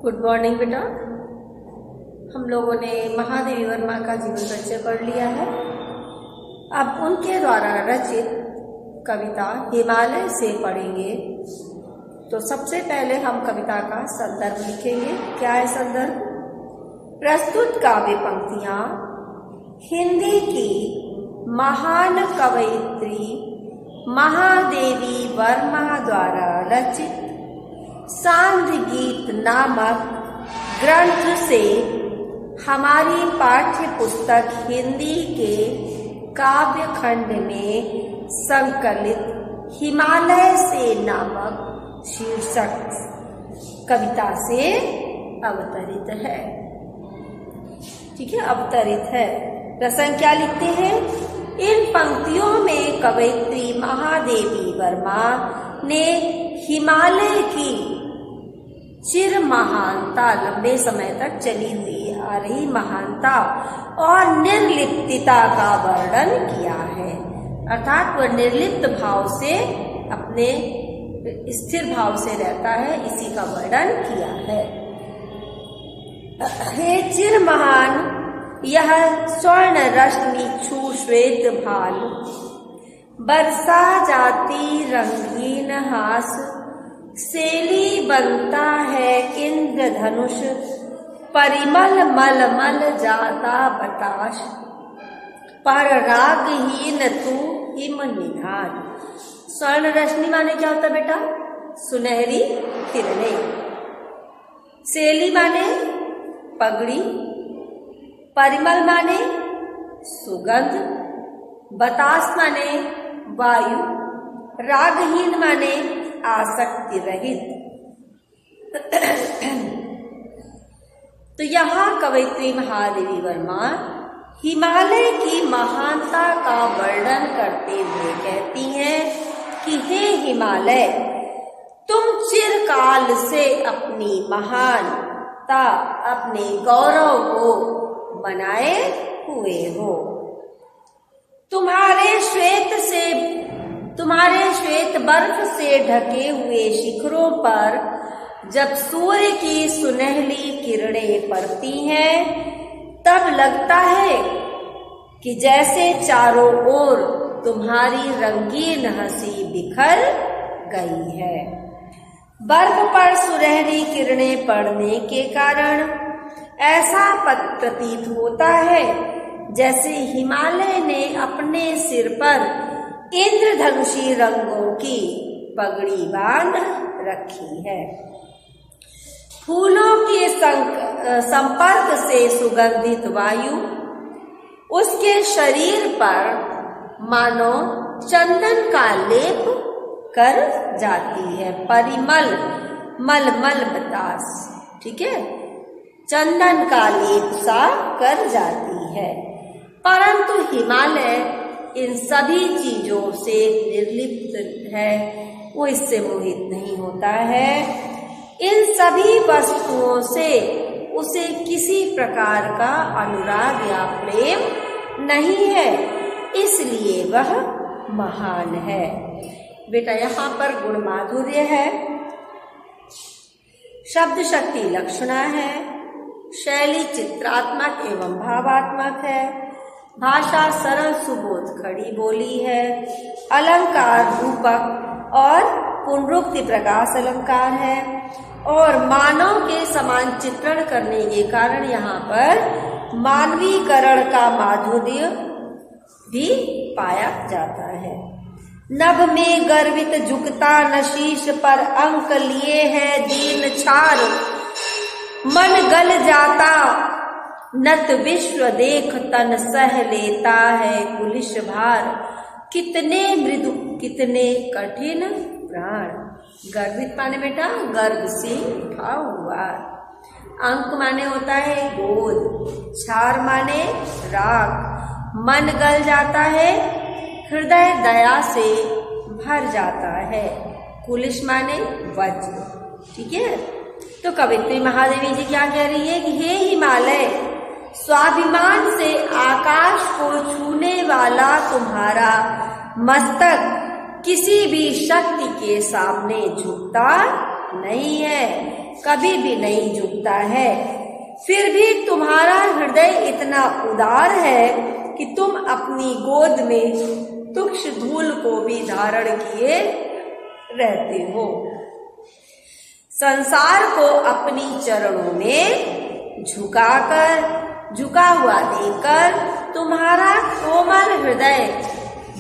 Good morning बेटा। हम लोगों ने महादेवी वर्मा का जीवन परिचय पढ़ लिया है। अब उनके द्वारा रचित कविता हिमालय से पढ़ेंगे। तो सबसे पहले हम कविता का संदर्भ लिखेंगे। क्या है संदर्भ? प्रस्तुत काव्य पंक्तियां हिंदी की महान कवयित्री महादेवी वर्मा द्वारा रचित सांध्य गीत नामक ग्रंथ से हमारी पाठ्य पुस्तक हिंदी के काव्य खंड में संकलित हिमालय से नामक शीर्षक कविता से अवतरित है। ठीक है, अवतरित है। प्रसंग क्या लिखते हैं? इन पंक्तियों में कवयित्री महादेवी वर्मा ने हिमालय की चिर महानता, लंबे समय तक चली हुई आ रही महानता और निर्लिप्तता का वर्णन किया है। अर्थात वह निर्लिप्त भाव से, अपने स्थिर भाव से रहता है, इसी का वर्णन किया है। हे चिर महान यह स्वर्ण रश्मि छू श्वेत भाल, बरसा जाती रंगीन हास, सेली बनता है इंद्रधनुष, परिमल मल मल जाता बताश, पर रागहीन तू हिम निधान। स्वर्ण रश्मि माने क्या होता बेटा? सुनहरी किरणें। सेली माने पगड़ी, परिमल माने सुगंध, बतास माने वायु, रागहीन माने आसक्ति रहित। तो यहाँ कवयित्री महादेवी वर्मा हिमालय की महानता का वर्णन करते हुए कहती हैं कि हे हिमालय, तुम चिरकाल से अपनी महानता, अपने गौरव को बनाए हुए हो। तुम्हारे श्वेत बर्फ से ढके हुए शिखरों पर जब सूर्य की सुनहली किरणें पड़ती हैं, तब लगता है कि जैसे चारों ओर तुम्हारी रंगीन हंसी बिखर गई है। बर्फ पर सुनहरी किरणें पड़ने के कारण ऐसा प्रतीत होता है जैसे हिमालय ने अपने सिर पर इंद्रधनुषी रंगों की पगड़ी बांध रखी है। फूलों के संपर्क से सुगंधित वायु उसके शरीर पर मानो चंदन का लेप कर जाती है। परिमल मलमल बतास, ठीक है, चंदन का लेप सा कर जाती है। परंतु हिमालय इन सभी चीजों से निर्लिप्त है, वो इससे मोहित नहीं होता है। इन सभी वस्तुओं से उसे किसी प्रकार का अनुराग या प्रेम नहीं है, इसलिए वह महान है। बेटा यहाँ पर गुण माधुर्य है, शब्द शक्ति लक्षणा है, शैली चित्रात्मक एवं भावात्मक है, भाषा सरल सुबोध खड़ी बोली है, अलंकार रूपक और पुनरुक्ति प्रकाश अलंकार है, और मानव के समान चित्रण करने के कारण यहाँ पर मानवीकरण का माधुर्य भी पाया जाता है। नभ में गर्वित झुकता नशीश पर अंक लिए है दीन छार, मन गल जाता नत विश्व देख तन सह लेता है कुलिश भार, कितने मृदु कितने कठिन प्राण। गर्वित माने बेटा गर्व से उठा हुआ, अंक माने होता है गोद, छार माने राग, मन गल जाता है हृदय दया से भर जाता है, कुलिश माने वज्र। ठीक है, तो कवयित्री महादेवी जी क्या कह रही है कि हे हिमालय, स्वाभिमान से आकाश को छूने वाला तुम्हारा मस्तक किसी भी शक्ति के सामने झुकता नहीं है, कभी भी नहीं झुकता है। फिर भी तुम्हारा हृदय इतना उदार है कि तुम अपनी गोद में तुक्ष धूल को भी धारण किए रहते हो। संसार को अपनी चरणों में झुका हुआ देखकर तुम्हारा कोमल हृदय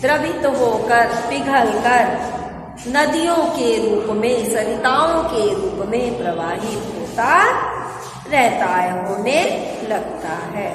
द्रवित होकर पिघलकर नदियों के रूप में, सरिताओं के रूप में प्रवाहित होता रहता है, होने लगता है।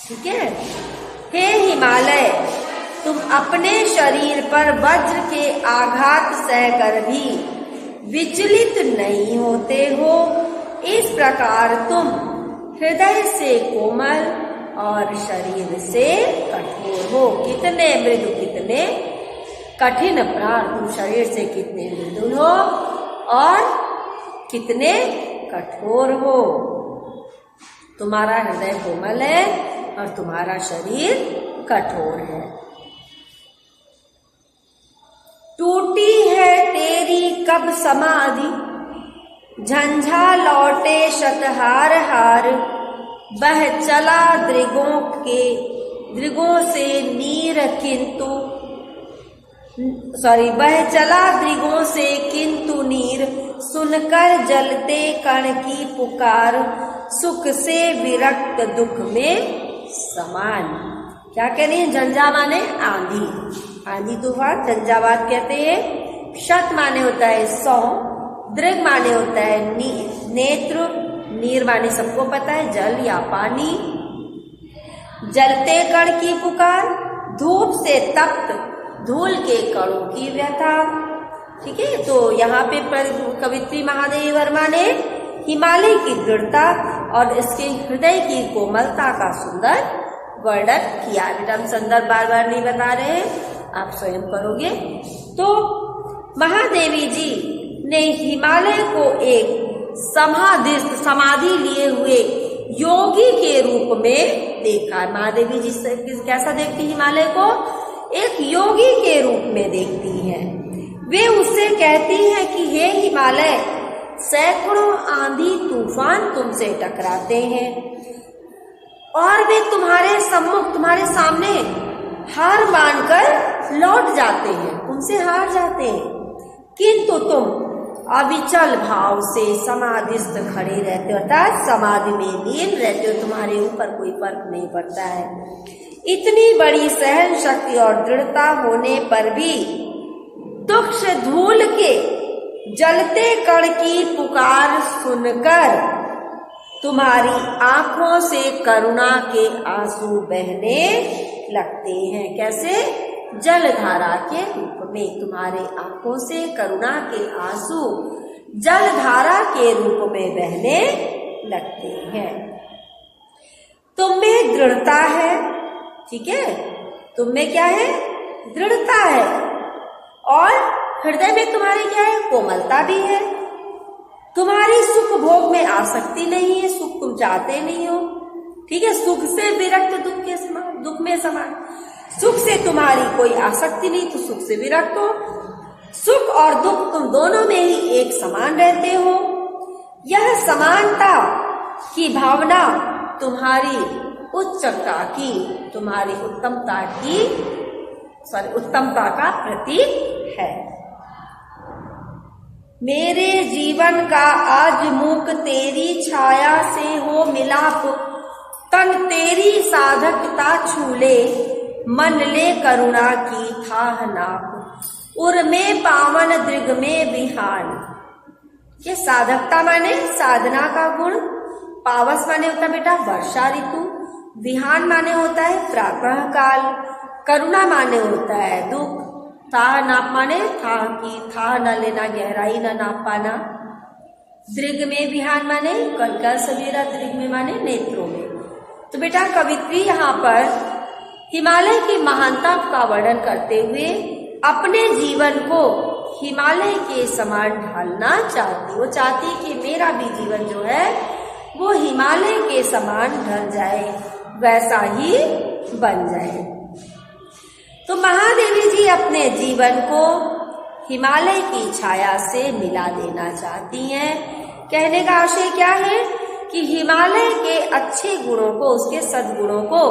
ठीक है। हे हिमालय, तुम अपने शरीर पर वज्र के आघात सहकर भी विचलित नहीं होते हो। इस प्रकार तुम हृदय से कोमल और शरीर से कठोर हो। कितने मृदु, कितने कठिन प्राण, तुम शरीर से कितने मृदुल हो और कितने कठोर हो। तुम्हारा हृदय कोमल है और तुम्हारा शरीर कठोर है। टूटी है तेरी कब समाधि, झंझा लौटे शतहार हार। बह चला दृगों से नीर किंतु बह चला दृगों से किंतु नीर। सुनकर जलते कण की पुकार, सुख से विरक्त दुख में समान। क्या कह रही है? झंझा माने आंधी, आंधी तूफान झंझावात कहते हैं। शत माने होता है 100, दृग माने होता है नेत्र, नीर माने सबको पता है जल या पानी। जलते कण की पुकार, धूप से तप्त धूल के कणों की व्यथा। ठीक है। तो यहाँ पे कवित्री महादेवी वर्मा ने हिमालय की दृढ़ता और इसके हृदय की कोमलता का सुंदर वर्णन किया। बेटा हम संदर्भ बार बार नहीं बता रहे हैं, आप स्वयं करोगे। तो महादेवी जी ने हिमालय को एक समाधि लिए हुए योगी के रूप में देखा। महादेवी जी कैसा देखती हिमालय को? एक योगी के रूप में देखती है। वे उससे कहती है कि हे हिमालय, सैकड़ों आंधी तूफान तुमसे टकराते हैं और वे तुम्हारे सम्मुख, तुम्हारे सामने हार मानकर लौट जाते हैं, तुमसे हार जाते हैं, किंतु तुम अविचल भाव से समाधिस्थ खड़े रहते हो, अर्थात समाधि में लीन रहते हो, तुम्हारे ऊपर कोई फर्क नहीं पड़ता है। इतनी बड़ी सहन शक्ति और दृढ़ता होने पर भी तुक्ष धूल के जलते कण की पुकार सुनकर तुम्हारी आंखों से करुणा के आंसू बहने लगते हैं। कैसे? जलधारा के रूप में तुम्हारे आंखों से करुणा के आंसू जलधारा के रूप में बहने लगते हैं। तुम में दृढ़ता है। ठीक है। तुम में क्या है? दृढ़ता है और हृदय में तुम्हारे क्या है? कोमलता भी है। तुम्हारी सुख भोग में आसक्ति नहीं है, सुख तुम चाहते नहीं हो। ठीक है। सुख से विरक्त दुख के समान, दुख में समान। सुख से तुम्हारी कोई आसक्ति नहीं तो सुख से विरक्त हो। सुख और दुख तुम दोनों में ही एक समान रहते हो। यह समानता की भावना तुम्हारी उच्चता की, तुम्हारी उत्तमता का प्रतीक है। मेरे जीवन का आज मूक तेरी छाया से हो मिलाप, तन तेरी साधकता छूले, मन ले करुणा की थाह नाप। उर में पावन दृग में विहान। ये साधकता माने साधना का गुण, पावस माने होता है बेटा वर्षा ऋतु, विहान माने होता है प्रातः काल, करुणा माने होता है दुख, थाह नाप माने थाह की, थाह न लेना, गहराई न नाप पाना। दृग में विहान माने कनका सवेरा, दृग में माने नेत्रों में। तो बेटा कवित्री यहाँ पर हिमालय की महानता का वर्णन करते हुए अपने जीवन को हिमालय के समान ढालना चाहती। वो चाहती कि मेरा भी जीवन जो है वो हिमालय के समान ढल जाए, वैसा ही बन जाए। तो महादेवी जी अपने जीवन को हिमालय की छाया से मिला देना चाहती हैं। कहने का आशय क्या है कि हिमालय के अच्छे गुणों को, उसके सद्गुणों को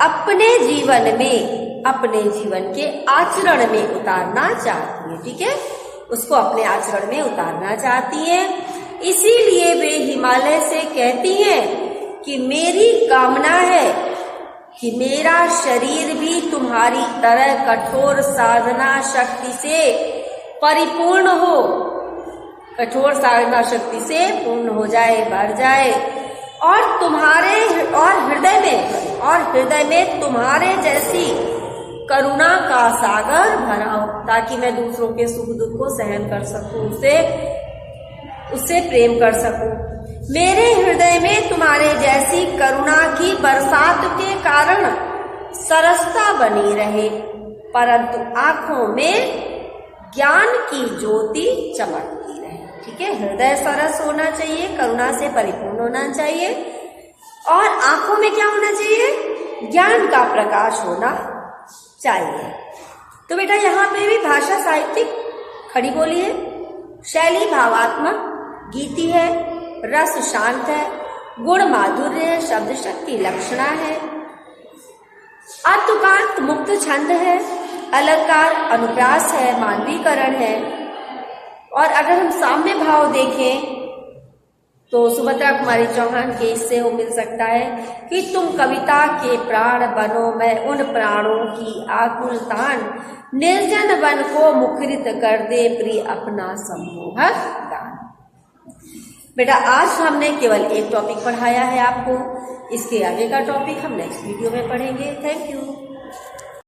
अपने जीवन में, अपने जीवन के आचरण में उतारना चाहती है। ठीक है, उसको अपने आचरण में उतारना चाहती हैं। इसीलिए वे हिमालय से कहती हैं कि मेरी कामना है कि मेरा शरीर भी तुम्हारी तरह कठोर साधना शक्ति से परिपूर्ण हो, कठोर साधना शक्ति से पूर्ण हो जाए, भर जाए, और तुम्हारे हृदय में तुम्हारे जैसी करुणा का सागर भरा हो, ताकि मैं दूसरों के सुख दुख को सहन कर सकूं, उससे प्रेम कर सकूं। मेरे हृदय में तुम्हारे जैसी करुणा की बरसात के कारण सरसता बनी रहे, परंतु आंखों में ज्ञान की ज्योति चमकती रहे। ठीक है, हृदय सरस होना चाहिए, करुणा से परिपूर्ण होना चाहिए, और आंखों में क्या होना चाहिए? ज्ञान का प्रकाश होना चाहिए। तो बेटा यहाँ पे भी भाषा साहित्यिक खड़ी बोली है, शैली भावात्मक गीति है, रस शांत है, गुण माधुर्य है, शब्द शक्ति लक्षणा है, अतुकांत मुक्त छंद है, अलंकार अनुप्रास है, मानवीकरण है। और अगर हम साम्य भाव देखें तो सुभद्रा कुमारी चौहान के इससे वो मिल सकता है कि तुम कविता के प्राण बनो, मैं उन प्राणों की आकुल तान, निर्जन वन को मुखरित कर दे प्रिय अपना सम्मोहक गान। बेटा आज हमने केवल एक टॉपिक पढ़ाया है आपको, इसके आगे का टॉपिक हम नेक्स्ट वीडियो में पढ़ेंगे। Thank you.